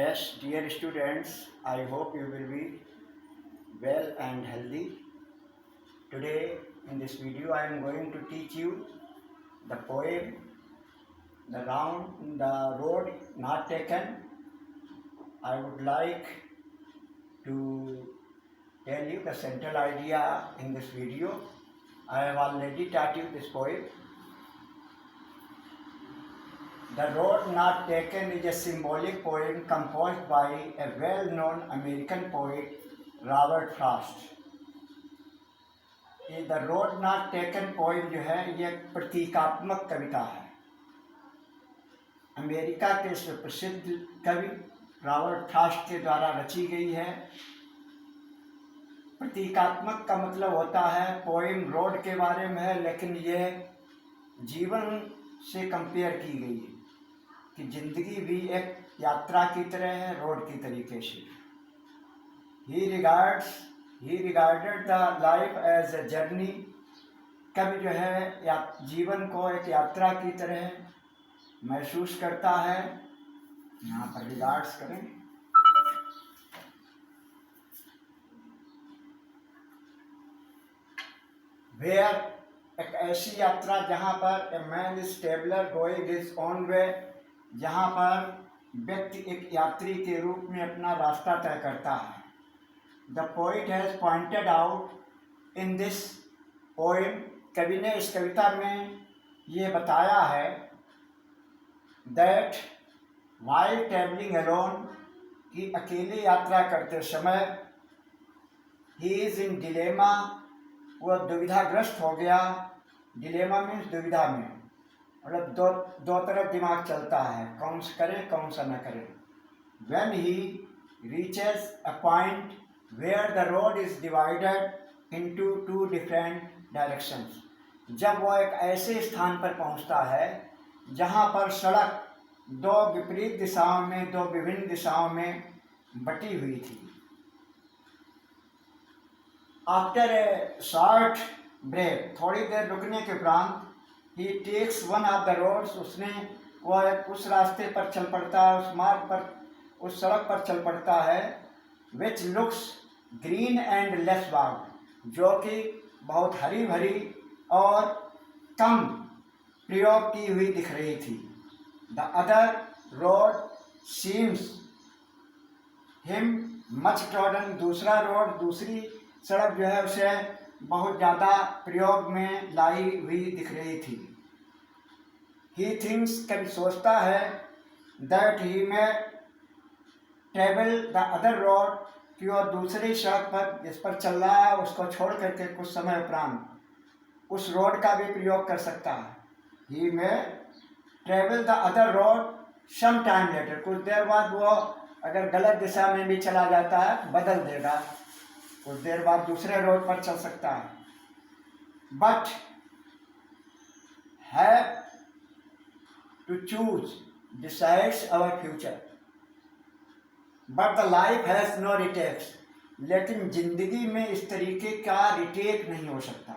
Yes, dear students, I hope you will be well and healthy. Today, in this video, I am going to teach you the poem, the road not taken. I would like to tell you the central idea in this video. I have already taught you this poem. The Road Not Taken is a symbolic poem composed by a well-known American poet, Robert Frost. ये the road not taken poem जो है ये एक प्रतीकात्मक कविता है। America के सुप्रसिद्ध कवि रॉबर्ट फ्रॉस्ट के द्वारा रची गई है। प्रतीकात्मक का मतलब होता है पोइम रोड के बारे में है, लेकिन ये जीवन से कंपेयर की गई है कि जिंदगी भी एक यात्रा की तरह है, रोड की तरीके से। He regarded the life as a journey. कवि जो है जीवन को एक यात्रा की तरह महसूस करता है। यहाँ पर रिगार्ड्स करें। Where एक ऐसी यात्रा जहाँ पर a man is traveler going his own way, जहाँ पर व्यक्ति एक यात्री के रूप में अपना रास्ता तय करता है। The poet has pointed out in this poem, कवि ने इस कविता में ये बताया है that while traveling alone, कि अकेले यात्रा करते समय he is in dilemma, वह दुविधाग्रस्त हो गया। dilemma means दुविधा में, मतलब दो तरफ दिमाग चलता है, कौन सा करें कौन सा न करें। When he reaches a point where the road is divided into two different directions, जब वो एक ऐसे स्थान पर पहुंचता है जहां पर सड़क दो विपरीत दिशाओं में, दो विभिन्न दिशाओं में बटी हुई थी। आफ्टर ए शॉर्ट ब्रेक, थोड़ी देर रुकने के उपरांत ही takes one of the roads, उसने वह उस रास्ते पर चल पड़ता है, उस मार्ग पर, उस सड़क पर चल पड़ता है। Which looks green and less ward, जो कि बहुत हरी भरी और कम प्रयोग की हुई दिख रही थी। The other road seems him much trodden, दूसरा रोड, दूसरी सड़क जो है उसे बहुत ज़्यादा प्रयोग में लाई हुई दिख रही थी। ही थिंक्स, कभी सोचता है, दैट ही में ट्रेवल द अदर रोड, कि और दूसरी सड़क पर जिस पर चल रहा है उसको छोड़ करके कुछ समय उपरांत उस रोड का भी प्रयोग कर सकता है। ही में travel the other road some time later, कुछ देर बाद वो अगर गलत दिशा में भी चला जाता है बदल देगा, कुछ देर बाद दूसरे रोड पर चल सकता है। But have to choose decides our future, but the life has no retakes, लेकिन जिंदगी में इस तरीके का रिटेक नहीं हो सकता।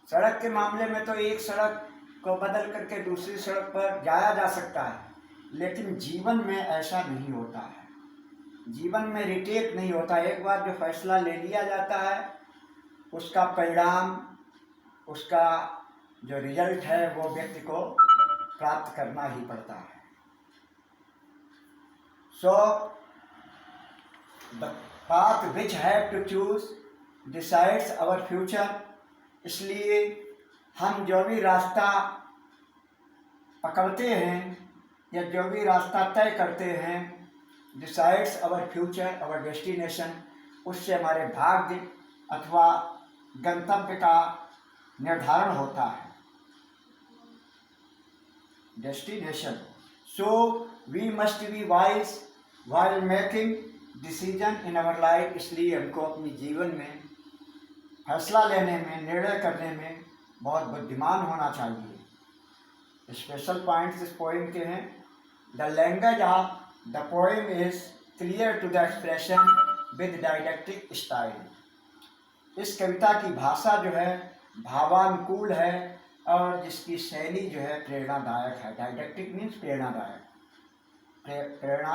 सड़क के मामले में तो एक सड़क को बदल करके दूसरी सड़क पर जाया जा सकता है, लेकिन जीवन में ऐसा नहीं होता है। जीवन में रिटेक नहीं होता। एक बार जो फैसला ले लिया जाता है उसका परिणाम, उसका जो रिजल्ट है वो व्यक्ति को प्राप्त करना ही पड़ता है। So the path which have to choose decides our future, इसलिए हम जो भी रास्ता पकड़ते हैं या जो भी रास्ता तय करते हैं, decides our future, our destination, उससे हमारे भाग्य अथवा गंतव्य का निर्धारण होता है। Destination. So we must be wise while making decision in our life, इसलिए हमको अपने जीवन में फैसला लेने में, निर्णय करने में बहुत बुद्धिमान होना चाहिए। स्पेशल पॉइंट्स इस पोइम के हैं। The language of the poem is clear to the expression with didactic style, इस कविता की भाषा जो है भावानुकूल है और जिसकी शैली जो है प्रेरणादायक है। डायडेक्टिक मीन्स प्रेरणादायक, प्रेरणा